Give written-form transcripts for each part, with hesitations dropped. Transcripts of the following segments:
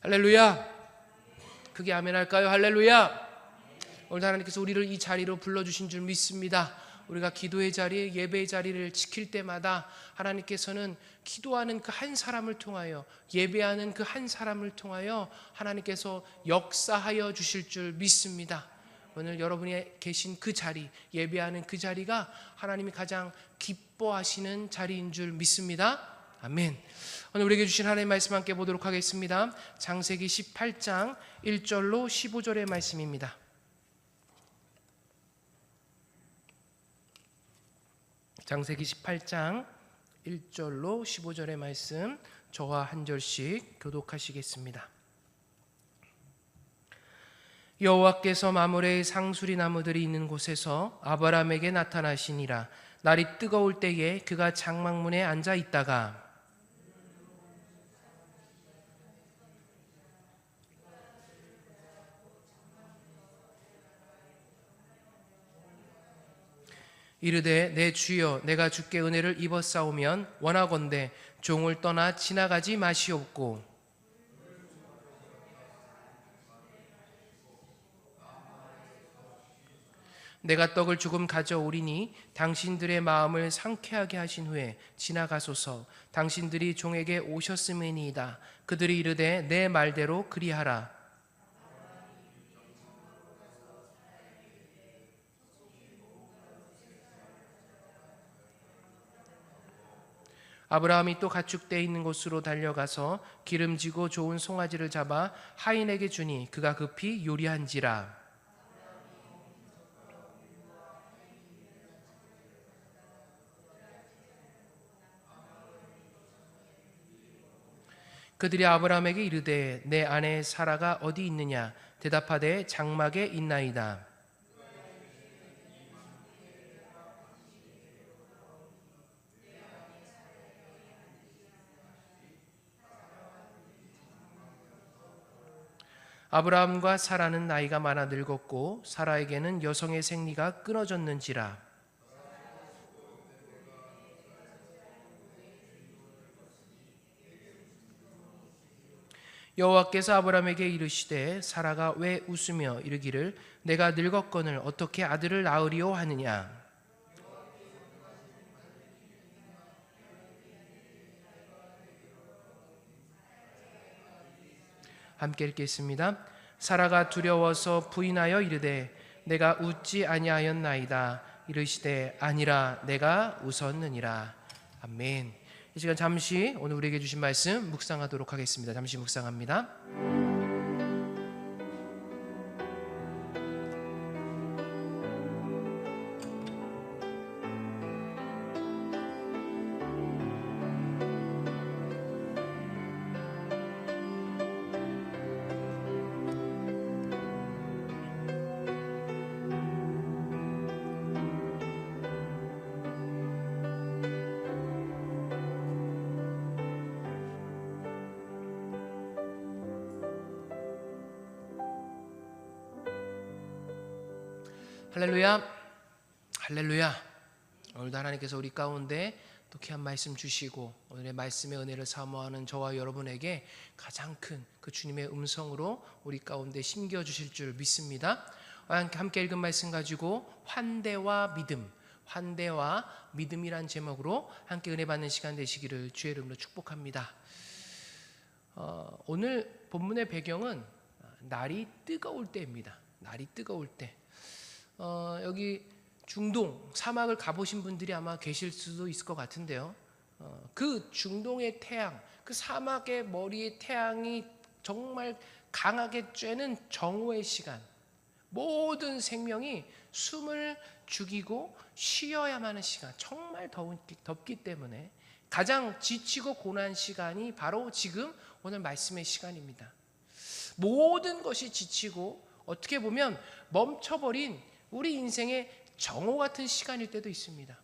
할렐루야. 그게 아멘 할까요? 할렐루야. 오늘 하나님께서 우리를 이 자리로 불러주신 줄 믿습니다. 우리가 기도의 자리, 예배의 자리를 지킬 때마다 하나님께서는 기도하는 그 한 사람을 통하여, 예배하는 그 한 사람을 통하여 하나님께서 역사하여 주실 줄 믿습니다. 오늘 여러분이 계신 그 자리, 예배하는 그 자리가 하나님이 가장 기뻐하시는 자리인 줄 믿습니다. 아멘. 오늘 우리에게 주신 하나님의 말씀 함께 보도록 하겠습니다. 창세기 18장 1절로 15절의 말씀입니다. 창세기 18장 1절로 15절의 말씀, 저와 한 절씩 교독하시겠습니다. 여호와께서 마므레의 상수리 나무들이 있는 곳에서 아브라함에게 나타나시니라. 날이 뜨거울 때에 그가 장막문에 앉아 있다가 이르되 내 주여, 내가 주께 은혜를 입었사오면 원하건대 종을 떠나 지나가지 마시옵고 내가 떡을 조금 가져오리니 당신들의 마음을 상쾌하게 하신 후에 지나가소서. 당신들이 종에게 오셨음이니이다. 그들이 이르되 내 말대로 그리하라. 아브라함이 또 가축대에 있는 곳으로 달려가서 기름지고 좋은 송아지를 잡아 하인에게 주니 그가 급히 요리한지라. 그들이 아브라함에게 이르되 내 아내 사라가 어디 있느냐? 대답하되 장막에 있나이다. 아브라함과 사라는 나이가 많아 늙었고 사라에게는 여성의 생리가 끊어졌는지라. 여호와께서 아브라함에게 이르시되 사라가 왜 웃으며 이르기를 내가 늙었거늘 어떻게 아들을 낳으리오 하느냐. 함께 읽겠습니다. 사라가 두려워서 부인하여 이르되 내가 웃지 아니하였나이다. 이르시되 아니라 내가 웃었느니라. 아멘. 이 시간 잠시 오늘 우리에게 주신 말씀 묵상하도록 하겠습니다. 잠시 묵상합니다. 할렐루야. 할렐루야. 오늘도 하나님께서 우리 가운데 또 귀한 말씀 주시고 오늘의 말씀의 은혜를 사모하는 저와 여러분에게 가장 큰 그 주님의 음성으로 우리 가운데 심겨 주실 줄 믿습니다. 함께 읽은 말씀 가지고 환대와 믿음, 환대와 믿음이란 제목으로 함께 은혜 받는 시간 되시기를 주의 이름으로 축복합니다. 오늘 본문의 배경은 날이 뜨거울 때입니다. 날이 뜨거울 때. 여기 중동 사막을 가보신 분들이 아마 계실 수도 있을 것 같은데요. 그 중동의 태양, 그 사막의 머리의 태양이 정말 강하게 쬐는 정오의 시간, 모든 생명이 숨을 죽이고 쉬어야만 하는 시간, 정말 덥기 때문에 가장 지치고 고난 시간이 바로 지금 오늘 말씀의 시간입니다. 모든 것이 지치고 어떻게 보면 멈춰버린 우리 인생의 정오 같은 시간일 때도 있습니다.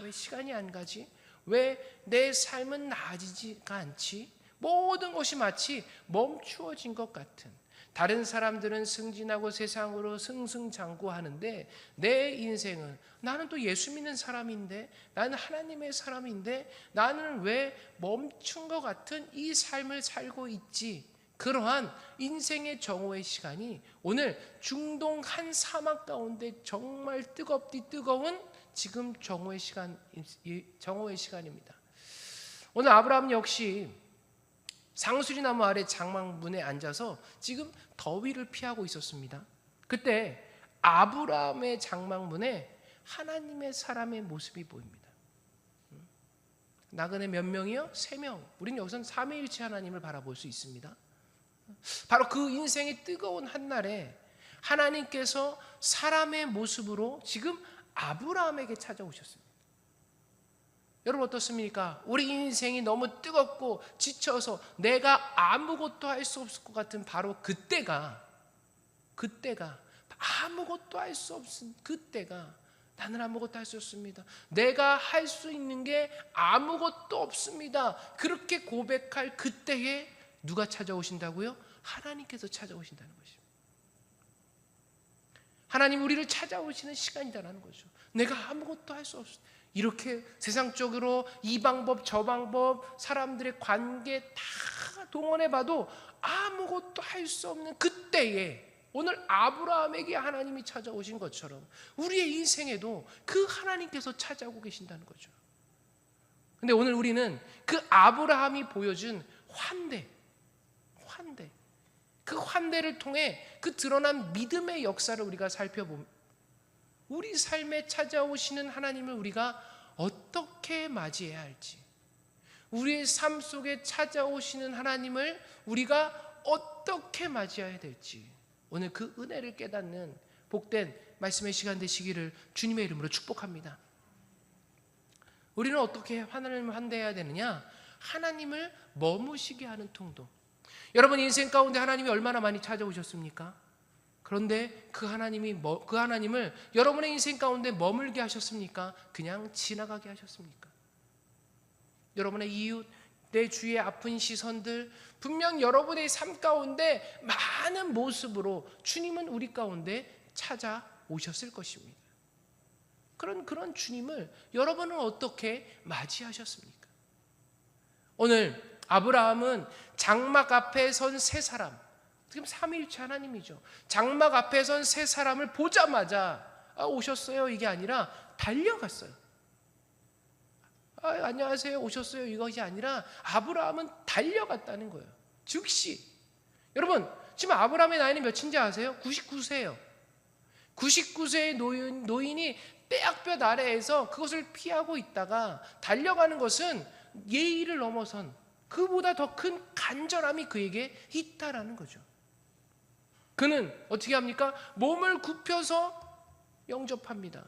왜 시간이 안 가지? 왜 내 삶은 나아지지가 않지? 모든 것이 마치 멈추어진 것 같은, 다른 사람들은 승진하고 세상으로 승승장구하는데 내 인생은, 나는 또 예수 믿는 사람인데, 나는 하나님의 사람인데 나는 왜 멈춘 것 같은 이 삶을 살고 있지? 그러한 인생의 정오의 시간이 오늘 중동 한 사막 가운데 정말 뜨겁디 뜨거운 지금 정오의 시간입니다. 오늘 아브라함 역시 상수리나무 아래 장막문에 앉아서 지금 더위를 피하고 있었습니다. 그때 아브라함의 장막문에 하나님의 사람의 모습이 보입니다. 나그네 몇 명이요? 3명. 우리는 여기서는 삼위일체 하나님을 바라볼 수 있습니다. 바로 그 인생의 뜨거운 한날에 하나님께서 사람의 모습으로 지금 아브라함에게 찾아오셨습니다. 여러분 어떻습니까? 우리 인생이 너무 뜨겁고 지쳐서 내가 아무것도 할 수 없을 것 같은 바로 그때가 아무것도 할 수 없은 그때가 나는 아무것도 할 수 없습니다. 내가 할 수 있는 게 아무것도 없습니다. 그렇게 고백할 그때에 누가 찾아오신다고요? 하나님께서 찾아오신다는 것입니다. 하나님 우리를 찾아오시는 시간이다라는 거죠. 내가 아무것도 할 수 없어. 이렇게 세상적으로 이 방법 저 방법 사람들의 관계 다 동원해봐도 아무것도 할 수 없는 그때에 오늘 아브라함에게 하나님이 찾아오신 것처럼 우리의 인생에도 그 하나님께서 찾아오고 계신다는 거죠. 근데 오늘 우리는 그 아브라함이 보여준 환대 그 환대를 통해 그 드러난 믿음의 역사를 우리가 살펴보면 우리 삶에 찾아오시는 하나님을 우리가 어떻게 맞이해야 할지, 우리의 삶 속에 찾아오시는 하나님을 우리가 어떻게 맞이해야 될지 오늘 그 은혜를 깨닫는 복된 말씀의 시간 되시기를 주님의 이름으로 축복합니다. 우리는 어떻게 하나님을 환대해야 되느냐? 하나님을 머무시게 하는 통도. 여러분 인생 가운데 하나님이 얼마나 많이 찾아오셨습니까? 그런데 그 하나님을 여러분의 인생 가운데 머물게 하셨습니까? 그냥 지나가게 하셨습니까? 여러분의 이웃, 내 주위의 아픈 시선들, 분명 여러분의 삶 가운데 많은 모습으로 주님은 우리 가운데 찾아오셨을 것입니다. 그런 주님을 여러분은 어떻게 맞이하셨습니까? 오늘 아브라함은 장막 앞에 선 세 사람, 지금 삼위일체 하나님이죠. 장막 앞에 선 세 사람을 보자마자 오셨어요 이게 아니라 달려갔어요. 안녕하세요 오셨어요 이것이 아니라 아브라함은 달려갔다는 거예요. 즉시. 여러분 지금 아브라함의 나이는 몇인지 아세요? 99세예요 99세의 노인이 떼약볕 아래에서 그것을 피하고 있다가 달려가는 것은 예의를 넘어선 그보다 더 큰 간절함이 그에게 있다라는 거죠. 그는 어떻게 합니까? 몸을 굽혀서 영접합니다.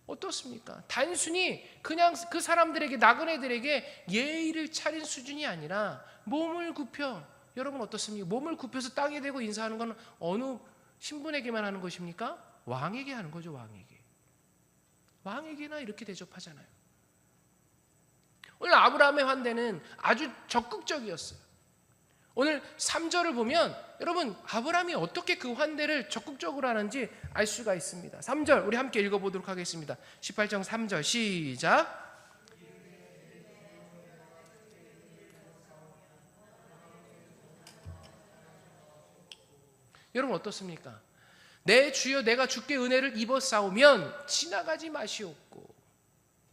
어떻습니까? 단순히 그냥 그 사람들에게 나그네들에게 예의를 차린 수준이 아니라 몸을 굽혀, 여러분 어떻습니까? 몸을 굽혀서 땅에 대고 인사하는 건 어느 신분에게만 하는 것입니까? 왕에게 하는 거죠. 왕에게나 이렇게 대접하잖아요. 오늘 아브라함의 환대는 아주 적극적이었어요. 오늘 3절을 보면 여러분 아브라함이 어떻게 그 환대를 적극적으로 하는지 알 수가 있습니다. 3절 우리 함께 읽어보도록 하겠습니다. 18장 3절 시작. 여러분 어떻습니까? 내 주여 내가 주께 은혜를 입어싸우면 지나가지 마시옵고.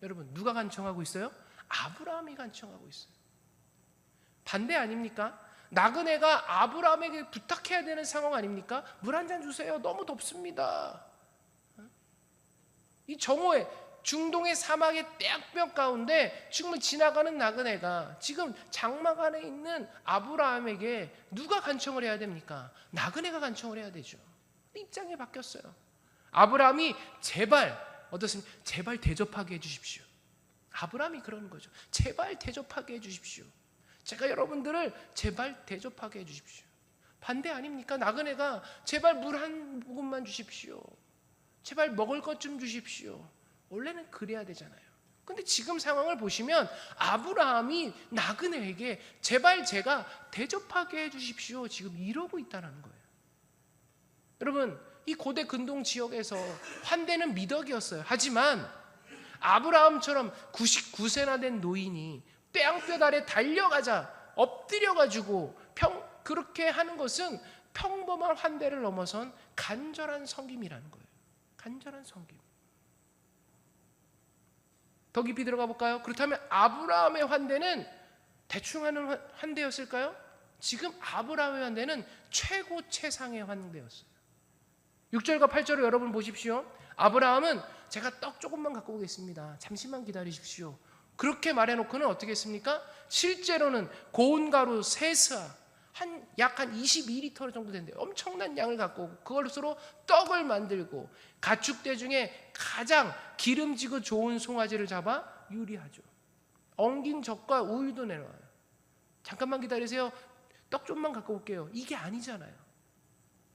여러분 누가 간청하고 있어요? 아브라함이 간청하고 있어요. 반대 아닙니까? 나그네가 아브라함에게 부탁해야 되는 상황 아닙니까? 물 한 잔 주세요. 너무 덥습니다. 이 정오에 중동의 사막의 떼약볕 가운데 지금 지나가는 나그네가 지금 장막 안에 있는 아브라함에게 누가 간청을 해야 됩니까? 나그네가 간청을 해야 되죠. 입장이 바뀌었어요. 아브라함이 제발 어떻습니까? 제발 대접하게 해주십시오. 아브라함이 그러는 거죠. 제발 대접하게 해주십시오. 제가 여러분들을 제발 대접하게 해주십시오. 반대 아닙니까? 나그네가 제발 물 한 모금만 주십시오. 제발 먹을 것 좀 주십시오. 원래는 그래야 되잖아요. 근데 지금 상황을 보시면 아브라함이 나그네에게 제발 제가 대접하게 해주십시오. 지금 이러고 있다는 거예요. 여러분 이 고대 근동 지역에서 환대는 미덕이었어요. 하지만 아브라함처럼 99세나 된 노인이 떼양볕 아래 달려가자 엎드려가지고 그렇게 하는 것은 평범한 환대를 넘어선 간절한 섬김이라는 거예요. 간절한 섬김. 더 깊이 들어가 볼까요? 그렇다면 아브라함의 환대는 대충 하는 환대였을까요? 지금 아브라함의 환대는 최고 최상의 환대였어요. 6절과 8절을 여러분 보십시오. 아브라함은 제가 떡 조금만 갖고 오겠습니다. 잠시만 기다리십시오. 그렇게 말해놓고는 어떻게 했습니까? 실제로는 고운 가루 3스아 약 한 22리터 정도 된대요. 엄청난 양을 갖고 오고 그것으로 떡을 만들고 가축대 중에 가장 기름지고 좋은 송아지를 잡아 요리하죠. 엉긴 젖과 우유도 내려와요. 잠깐만 기다리세요. 떡 좀만 갖고 올게요. 이게 아니잖아요.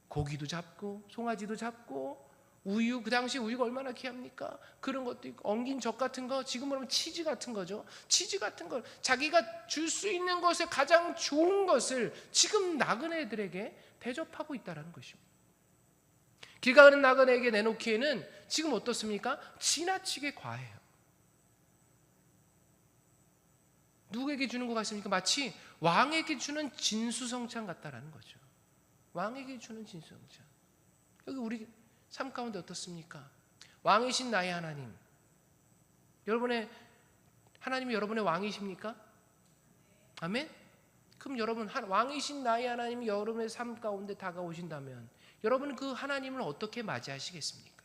고기도 잡고 송아지도 잡고 우유, 그 당시 우유가 얼마나 귀합니까? 그런 것도 있고 엉긴 젖 같은 거, 지금으로 하면 치즈 같은 거죠. 치즈 같은 걸 자기가 줄 수 있는 것에 가장 좋은 것을 지금 나그네들에게 대접하고 있다는 것입니다. 길 가는 나그네에게 내놓기에는 지금 어떻습니까? 지나치게 과해요. 누구에게 주는 것 같습니까? 마치 왕에게 주는 진수성찬 같다라는 거죠. 왕에게 주는 진수성찬. 여기 우리 삶 가운데 어떻습니까? 왕이신 나의 하나님, 하나님이 여러분의 왕이십니까? 아멘? 그럼 여러분, 왕이신 나의 하나님이 여러분의 삶 가운데 다가오신다면 여러분은 그 하나님을 어떻게 맞이하시겠습니까?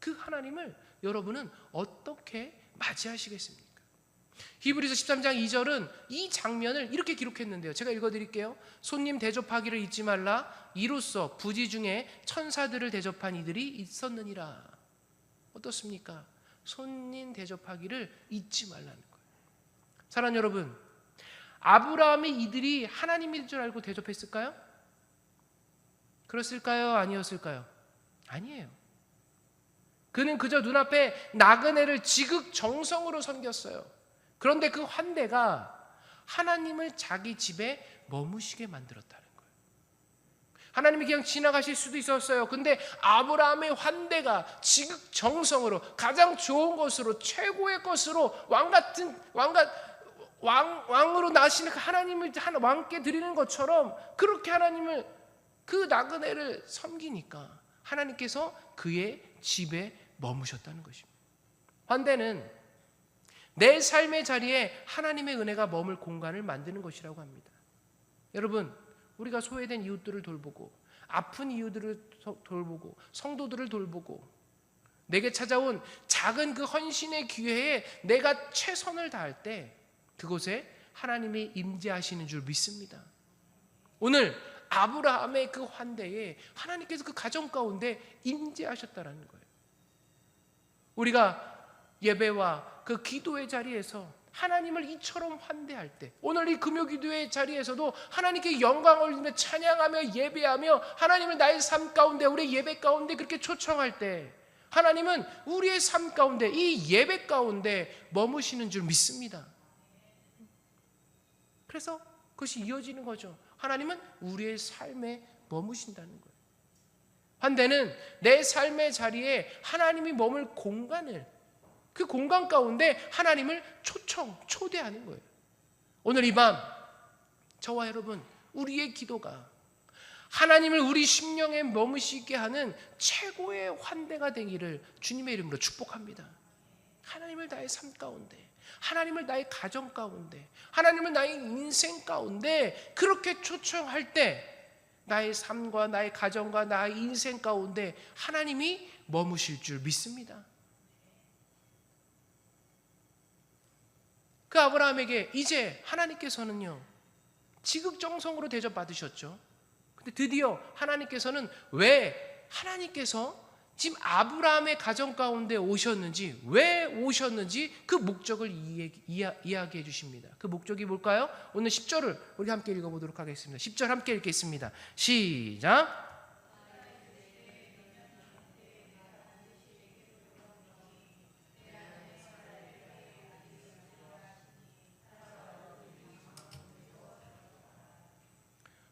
그 하나님을 여러분은 어떻게 맞이하시겠습니까? 히브리서 13장 2절은 이 장면을 이렇게 기록했는데요. 제가 읽어드릴게요. 손님 대접하기를 잊지 말라. 이로써 부지 중에 천사들을 대접한 이들이 있었느니라. 어떻습니까? 손님 대접하기를 잊지 말라는 거예요. 사랑하는 여러분, 아브라함이 이들이 하나님일 줄 알고 대접했을까요? 그랬을까요? 아니었을까요? 아니에요. 그는 그저 눈앞에 나그네를 지극정성으로 섬겼어요. 그런데 그 환대가 하나님을 자기 집에 머무시게 만들었다는 거예요. 하나님이 그냥 지나가실 수도 있었어요. 근데 아브라함의 환대가 지극정성으로 가장 좋은 것으로 최고의 것으로 왕으로 나시는 하나님을 왕께 드리는 것처럼 그렇게 하나님을 그 나그네를 섬기니까 하나님께서 그의 집에 머무셨다는 것입니다. 환대는 내 삶의 자리에 하나님의 은혜가 머물 공간을 만드는 것이라고 합니다. 여러분, 우리가 소외된 이웃들을 돌보고 아픈 이웃들을 돌보고 성도들을 돌보고 내게 찾아온 작은 그 헌신의 기회에 내가 최선을 다할 때 그곳에 하나님이 임재하시는 줄 믿습니다. 오늘 아브라함의 그 환대에 하나님께서 그 가정 가운데 임재하셨다는 거예요. 우리가 예배와 그 기도의 자리에서 하나님을 이처럼 환대할 때, 오늘 이 금요기도의 자리에서도 하나님께 영광을 올리며 찬양하며 예배하며 하나님을 나의 삶 가운데, 우리의 예배 가운데 그렇게 초청할 때 하나님은 우리의 삶 가운데, 이 예배 가운데 머무시는 줄 믿습니다. 그래서 그것이 이어지는 거죠. 하나님은 우리의 삶에 머무신다는 거예요. 환대는 내 삶의 자리에 하나님이 머물 공간을, 그 공간 가운데 하나님을 초대하는 거예요. 오늘 이 밤 저와 여러분, 우리의 기도가 하나님을 우리 심령에 머무시게 하는 최고의 환대가 되기를 주님의 이름으로 축복합니다. 하나님을 나의 삶 가운데, 하나님을 나의 가정 가운데, 하나님을 나의 인생 가운데 그렇게 초청할 때 나의 삶과 나의 가정과 나의 인생 가운데 하나님이 머무실 줄 믿습니다. 그 아브라함에게 이제 하나님께서는요 지극정성으로 대접받으셨죠. 근데 드디어 하나님께서는 왜 하나님께서 지금 아브라함의 가정 가운데 오셨는지, 왜 오셨는지 그 목적을 이야기해 주십니다. 그 목적이 뭘까요? 오늘 10절을 우리 함께 읽어보도록 하겠습니다. 10절 함께 읽겠습니다. 시작.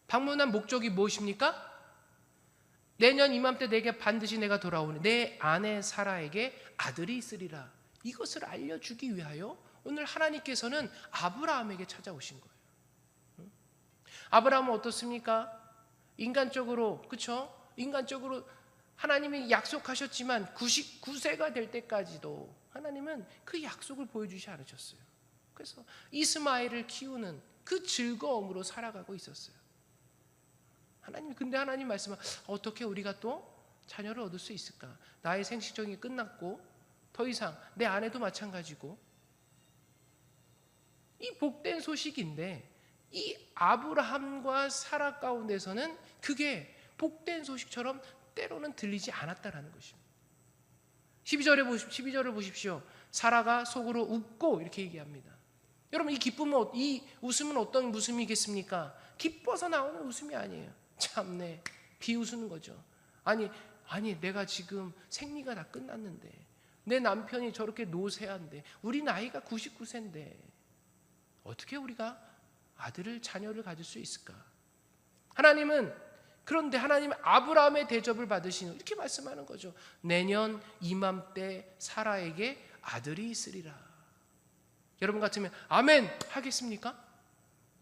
방문한 목적이 무엇입니까? 내년 이맘때 내게 반드시 내가 돌아오니 내 아내 사라에게 아들이 있으리라. 이것을 알려주기 위하여 오늘 하나님께서는 아브라함에게 찾아오신 거예요. 아브라함은 어떻습니까? 인간적으로, 그렇죠? 인간적으로 하나님이 약속하셨지만 99세가 될 때까지도 하나님은 그 약속을 보여주지 않으셨어요. 그래서 이스마엘을 키우는 그 즐거움으로 살아가고 있었어요. 근데 하나님 말씀은 어떻게 우리가 또 자녀를 얻을 수 있을까? 나의 생식적이 끝났고 더 이상 내 아내도 마찬가지고, 이 복된 소식인데 이 아브라함과 사라 가운데서는 그게 복된 소식처럼 때로는 들리지 않았다라는 것입니다. 12절을 보십시오. 사라가 속으로 웃고 이렇게 얘기합니다. 여러분, 이 기쁨은, 이 웃음은 어떤 웃음이겠습니까? 기뻐서 나오는 웃음이 아니에요. 참네, 비웃는 거죠. 아니 내가 지금 생리가 다 끝났는데, 내 남편이 저렇게 노쇠한데, 우리 나이가 99세인데 어떻게 우리가 자녀를 가질 수 있을까? 그런데 하나님은 아브라함의 대접을 받으시는, 이렇게 말씀하는 거죠. 내년 이맘때 사라에게 아들이 있으리라. 여러분 같으면 아멘 하겠습니까?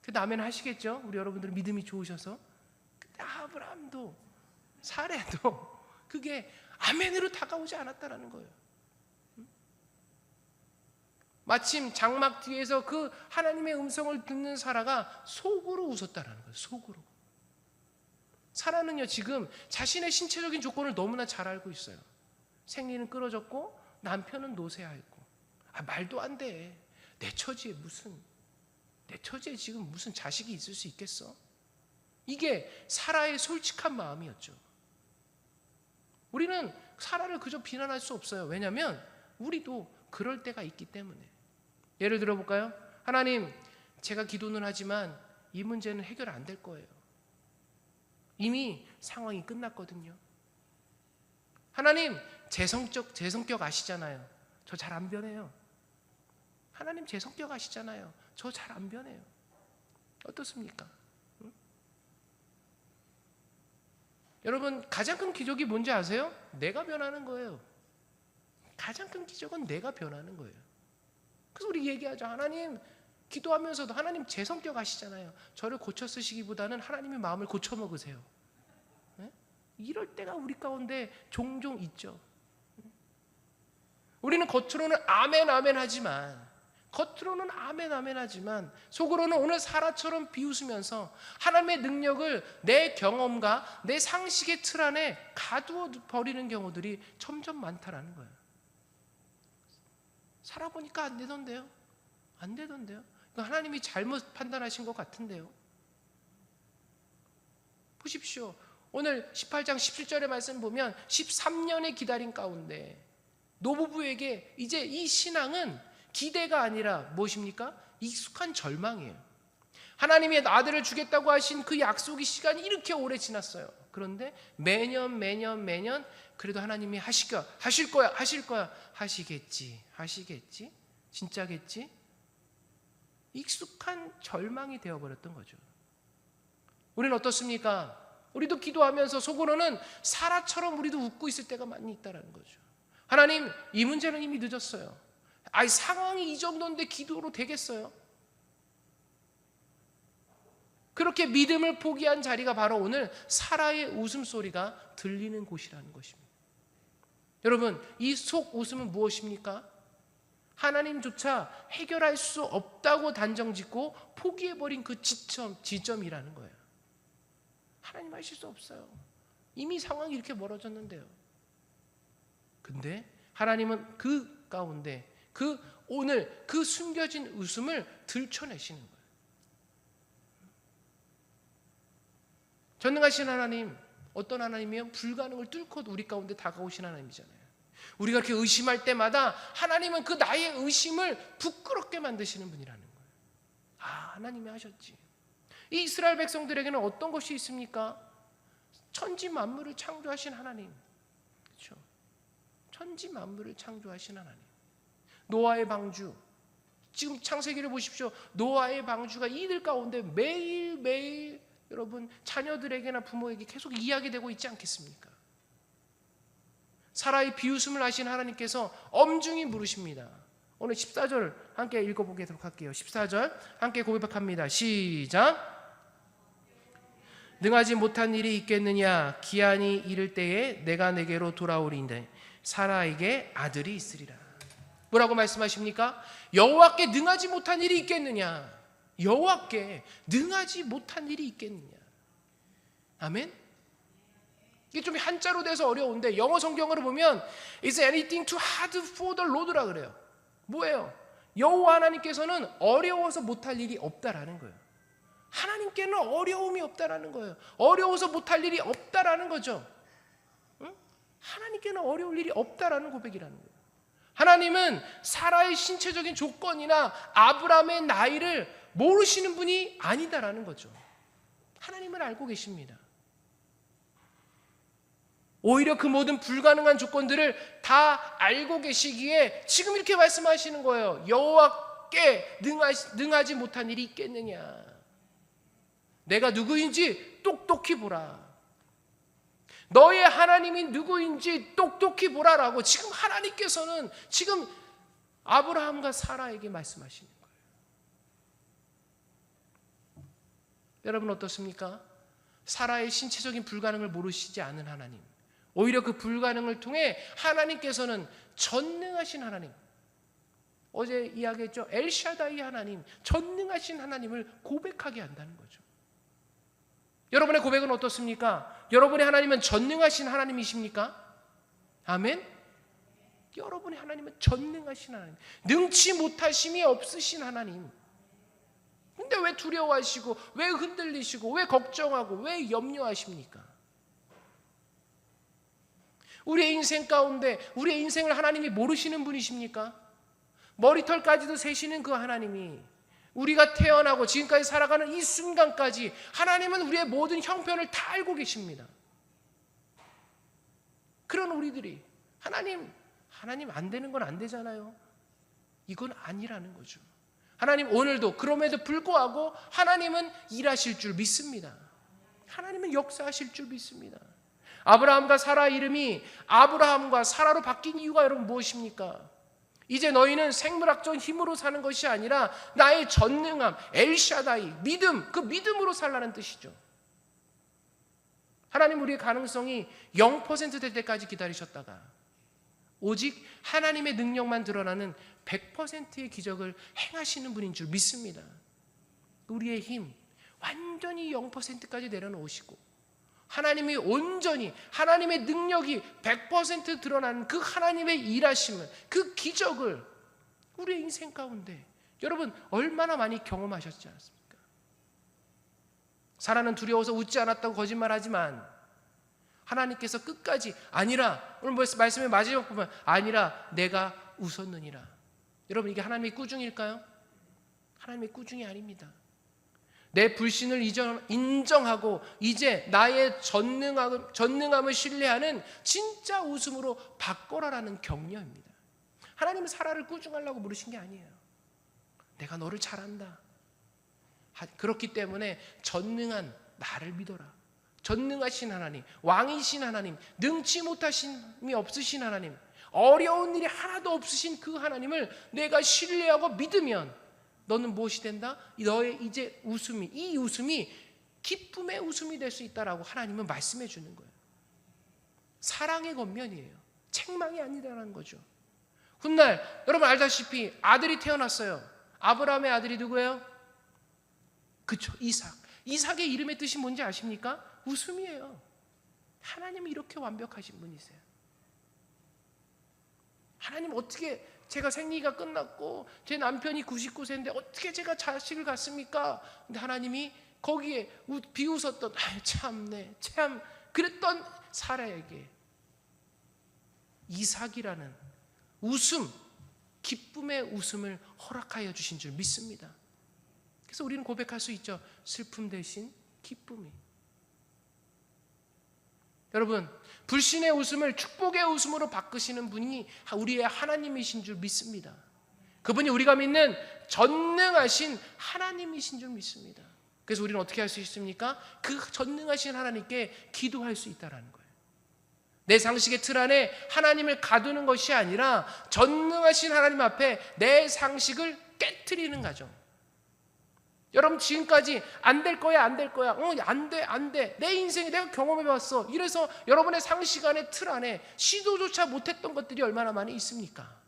근데 아멘 하시겠죠? 우리 여러분들 믿음이 좋으셔서. 근데 아브라함도 사라도 그게 아멘으로 다가오지 않았다라는 거예요. 마침 장막 뒤에서 그 하나님의 음성을 듣는 사라가 속으로 웃었다라는 거예요. 속으로. 사라는요, 지금 자신의 신체적인 조건을 너무나 잘 알고 있어요. 생리는 끊어졌고 남편은 노쇠하였고, 말도 안 돼. 내 처지에 지금 무슨 자식이 있을 수 있겠어? 이게 사라의 솔직한 마음이었죠. 우리는 사라를 그저 비난할 수 없어요. 왜냐하면 우리도 그럴 때가 있기 때문에. 예를 들어볼까요? 하나님, 제가 기도는 하지만 이 문제는 해결 안 될 거예요. 이미 상황이 끝났거든요. 하나님, 제 성격 아시잖아요. 저 잘 안 변해요. 하나님, 제 성격 아시잖아요. 저 잘 안 변해요. 어떻습니까? 응? 여러분, 가장 큰 기적이 뭔지 아세요? 내가 변하는 거예요. 가장 큰 기적은 내가 변하는 거예요. 그래서 우리 얘기하죠. 하나님, 기도하면서도 하나님 제 성격 아시잖아요. 저를 고쳐 쓰시기보다는 하나님의 마음을 고쳐 먹으세요. 네? 이럴 때가 우리 가운데 종종 있죠. 우리는 겉으로는 아멘 하지만 속으로는 오늘 사라처럼 비웃으면서 하나님의 능력을 내 경험과 내 상식의 틀 안에 가두어 버리는 경우들이 점점 많다라는 거예요. 살아보니까 안 되던데요. 하나님이 잘못 판단하신 것 같은데요. 보십시오. 오늘 18장 17절의 말씀 보면 13년의 기다림 가운데 노부부에게 이제 이 신앙은 기대가 아니라 무엇입니까? 익숙한 절망이에요. 하나님이 아들을 주겠다고 하신 그 약속의 시간이 이렇게 오래 지났어요. 그런데 매년 그래도 하나님이 하실 거야 하시겠지 진짜겠지? 익숙한 절망이 되어버렸던 거죠. 우리는 어떻습니까? 우리도 기도하면서 속으로는 사라처럼 우리도 웃고 있을 때가 많이 있다는 거죠. 하나님, 이 문제는 이미 늦었어요. 상황이 이 정도인데 기도로 되겠어요? 그렇게 믿음을 포기한 자리가 바로 오늘 사라의 웃음소리가 들리는 곳이라는 것입니다. 여러분, 이 속 웃음은 무엇입니까? 하나님조차 해결할 수 없다고 단정짓고 포기해버린 그 지점이라는 거예요. 하나님 하실 수 없어요. 이미 상황이 이렇게 멀어졌는데요. 근데 하나님은 그 가운데 오늘 그 숨겨진 웃음을 들춰내시는 거예요. 전능하신 하나님, 어떤 하나님이요? 불가능을 뚫고 우리 가운데 다가오신 하나님이잖아요. 우리가 이렇게 의심할 때마다 하나님은 그 나의 의심을 부끄럽게 만드시는 분이라는 거예요. 하나님이 하셨지. 이 이스라엘 백성들에게는 어떤 것이 있습니까? 천지 만물을 창조하신 하나님. 그렇죠? 천지 만물을 창조하신 하나님. 노아의 방주. 지금 창세기를 보십시오. 노아의 방주가 이들 가운데 매일매일 여러분 자녀들에게나 부모에게 계속 이야기되고 있지 않겠습니까? 사라의 비웃음을 하신 하나님께서 엄중히 물으십니다. 오늘 14절 함께 읽어보도록 할게요. 14절 함께 고백합니다. 시작. 능하지 못한 일이 있겠느냐? 기한이 이를 때에 내가 내게로 돌아오리인데 사라에게 아들이 있으리라. 뭐라고 말씀하십니까? 여호와께 능하지 못한 일이 있겠느냐? 여호와께 능하지 못한 일이 있겠느냐? 아멘? 이게 좀 한자로 돼서 어려운데 영어 성경으로 보면 Is anything too hard for the Lord라 그래요. 뭐예요? 여호와 하나님께서는 어려워서 못할 일이 없다라는 거예요. 하나님께는 어려움이 없다라는 거예요. 어려워서 못할 일이 없다라는 거죠. 응? 하나님께는 어려울 일이 없다라는 고백이라는 거예요. 하나님은 사라의 신체적인 조건이나 아브라함의 나이를 모르시는 분이 아니다라는 거죠. 하나님은 알고 계십니다. 오히려 그 모든 불가능한 조건들을 다 알고 계시기에 지금 이렇게 말씀하시는 거예요. 여호와께 능하지 못한 일이 있겠느냐? 내가 누구인지 똑똑히 보라. 너의 하나님이 누구인지 똑똑히 보라라고 지금 하나님께서는 지금 아브라함과 사라에게 말씀하시는 거예요. 여러분 어떻습니까? 사라의 신체적인 불가능을 모르시지 않은 하나님, 오히려 그 불가능을 통해 하나님께서는 전능하신 하나님, 어제 이야기했죠. 엘샤다이 하나님, 전능하신 하나님을 고백하게 한다는 거죠. 여러분의 고백은 어떻습니까? 여러분의 하나님은 전능하신 하나님이십니까? 아멘? 여러분의 하나님은 전능하신 하나님, 능치 못하심이 없으신 하나님. 근데 왜 두려워하시고, 왜 흔들리시고, 왜 걱정하고, 왜 염려하십니까? 우리의 인생 가운데 우리의 인생을 하나님이 모르시는 분이십니까? 머리털까지도 세시는 그 하나님이 우리가 태어나고 지금까지 살아가는 이 순간까지 하나님은 우리의 모든 형편을 다 알고 계십니다. 그런 우리들이 하나님 안 되는 건 안 되잖아요. 이건 아니라는 거죠. 하나님 오늘도 그럼에도 불구하고 하나님은 일하실 줄 믿습니다. 하나님은 역사하실 줄 믿습니다. 아브라함과 사라 이름이 아브라함과 사라로 바뀐 이유가 여러분 무엇입니까? 이제 너희는 생물학적 힘으로 사는 것이 아니라 나의 전능함, 엘샤다이, 믿음, 그 믿음으로 살라는 뜻이죠. 하나님 우리의 가능성이 0% 될 때까지 기다리셨다가 오직 하나님의 능력만 드러나는 100%의 기적을 행하시는 분인 줄 믿습니다. 우리의 힘 완전히 0%까지 내려놓으시고 하나님이 온전히 하나님의 능력이 100% 드러나는 그 하나님의 일하심을, 그 기적을 우리의 인생 가운데 여러분 얼마나 많이 경험하셨지 않습니까? 사라는 두려워서 웃지 않았다고 거짓말하지만 하나님께서 끝까지 아니라, 오늘 말씀의 마지막 보면 아니라 내가 웃었느니라. 여러분 이게 하나님의 꾸중일까요? 하나님의 꾸중이 아닙니다. 내 불신을 인정하고 이제 나의 전능함을 신뢰하는 진짜 웃음으로 바꿔라라는 격려입니다. 하나님은 사라를 꾸중하려고 부르신 게 아니에요. 내가 너를 잘 안다. 그렇기 때문에 전능한 나를 믿어라. 전능하신 하나님, 왕이신 하나님, 능치 못하심이 없으신 하나님, 어려운 일이 하나도 없으신 그 하나님을 내가 신뢰하고 믿으면 너는 무엇이 된다? 너의 이제 웃음이, 이 웃음이 기쁨의 웃음이 될 수 있다라고 하나님은 말씀해 주는 거예요. 사랑의 겉면이에요. 책망이 아니라는 거죠. 훗날 여러분 알다시피 아들이 태어났어요. 아브라함의 아들이 누구예요? 그쵸, 이삭. 이삭의 이름의 뜻이 뭔지 아십니까? 웃음이에요. 하나님이 이렇게 완벽하신 분이세요. 하나님 어떻게 제가 생리가 끝났고 제 남편이 99세인데 어떻게 제가 자식을 갖습니까? 근데 하나님이 거기에 비웃었던 참네 참 그랬던 사라에게 이삭이라는 웃음, 기쁨의 웃음을 허락하여 주신 줄 믿습니다. 그래서 우리는 고백할 수 있죠. 슬픔 대신 기쁨이. 여러분 불신의 웃음을 축복의 웃음으로 바꾸시는 분이 우리의 하나님이신 줄 믿습니다. 그분이 우리가 믿는 전능하신 하나님이신 줄 믿습니다. 그래서 우리는 어떻게 할 수 있습니까? 그 전능하신 하나님께 기도할 수 있다는 거예요. 내 상식의 틀 안에 하나님을 가두는 것이 아니라 전능하신 하나님 앞에 내 상식을 깨트리는 과정. 여러분 지금까지 안 될 거야, 안 될 거야, 안 돼. 내 인생에 내가 경험해봤어. 이래서 여러분의 상시간의 틀 안에 시도조차 못했던 것들이 얼마나 많이 있습니까?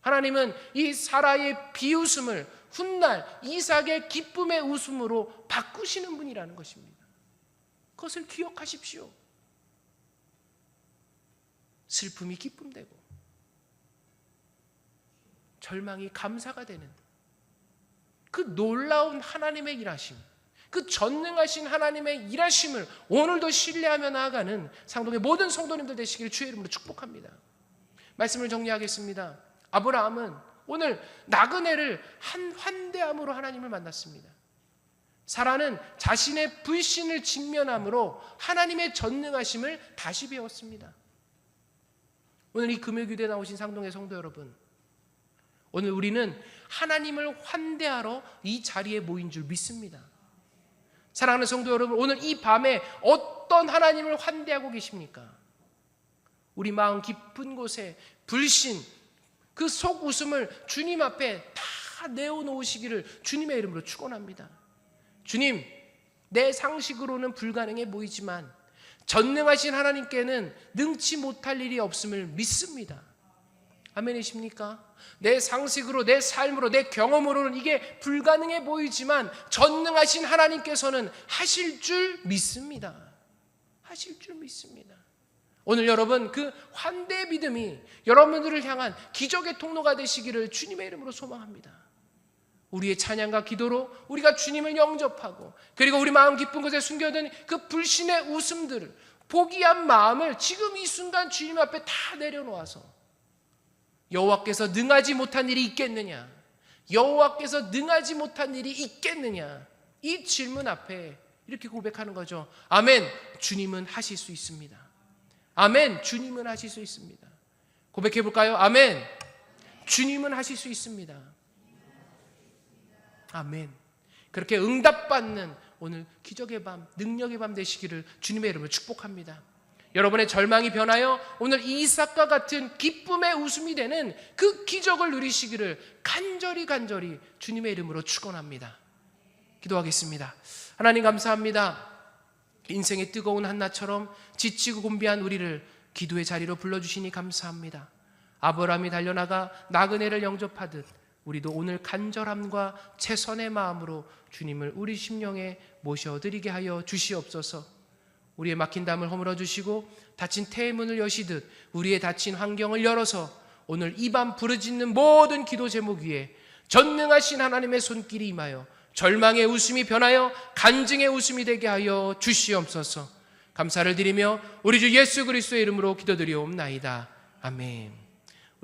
하나님은 이 사라의 비웃음을 훗날 이삭의 기쁨의 웃음으로 바꾸시는 분이라는 것입니다. 그것을 기억하십시오. 슬픔이 기쁨 되고 절망이 감사가 되는 그 놀라운 하나님의 일하심, 그 전능하신 하나님의 일하심을 오늘도 신뢰하며 나아가는 상동의 모든 성도님들 되시기를 주의 이름으로 축복합니다. 말씀을 정리하겠습니다. 아브라함은 오늘 나그네를 한 환대함으로 하나님을 만났습니다. 사라는 자신의 불신을 직면함으로 하나님의 전능하심을 다시 배웠습니다. 오늘 이 금요기도에 나오신 상동의 성도 여러분, 오늘 우리는 하나님을 환대하러 이 자리에 모인 줄 믿습니다. 사랑하는 성도 여러분, 오늘 이 밤에 어떤 하나님을 환대하고 계십니까? 우리 마음 깊은 곳에 불신, 그 속 웃음을 주님 앞에 다 내어놓으시기를 주님의 이름으로 축원합니다. 주님, 내 상식으로는 불가능해 보이지만 전능하신 하나님께는 능치 못할 일이 없음을 믿습니다. 아멘이십니까? 내 상식으로, 내 삶으로, 내 경험으로는 이게 불가능해 보이지만 전능하신 하나님께서는 하실 줄 믿습니다. 하실 줄 믿습니다. 오늘 여러분, 그 환대의 믿음이 여러분들을 향한 기적의 통로가 되시기를 주님의 이름으로 소망합니다. 우리의 찬양과 기도로 우리가 주님을 영접하고, 그리고 우리 마음 깊은 곳에 숨겨둔 그 불신의 웃음들을, 포기한 마음을 지금 이 순간 주님 앞에 다 내려놓아서 여호와께서 능하지 못한 일이 있겠느냐, 여호와께서 능하지 못한 일이 있겠느냐, 이 질문 앞에 이렇게 고백하는 거죠. 아멘, 주님은 하실 수 있습니다. 아멘, 주님은 하실 수 있습니다. 고백해 볼까요? 아멘, 주님은 하실 수 있습니다. 아멘. 그렇게 응답받는 오늘 기적의 밤, 능력의 밤 되시기를 주님의 이름으로 축복합니다. 여러분의 절망이 변하여 오늘 이삭과 같은 기쁨의 웃음이 되는 그 기적을 누리시기를 간절히 주님의 이름으로 축원합니다. 기도하겠습니다. 하나님 감사합니다. 인생의 뜨거운 한낮처럼 지치고 곤비한 우리를 기도의 자리로 불러주시니 감사합니다. 아브라함이 달려나가 나그네를 영접하듯 우리도 오늘 간절함과 최선의 마음으로 주님을 우리 심령에 모셔드리게 하여 주시옵소서. 우리의 막힌 담을 허물어 주시고 닫힌 태의 문을 여시듯 우리의 닫힌 환경을 열어서 오늘 이 밤 부르짖는 모든 기도 제목 위에 전능하신 하나님의 손길이 임하여 절망의 웃음이 변하여 간증의 웃음이 되게 하여 주시옵소서. 감사를 드리며 우리 주 예수 그리스도의 이름으로 기도드리옵나이다. 아멘.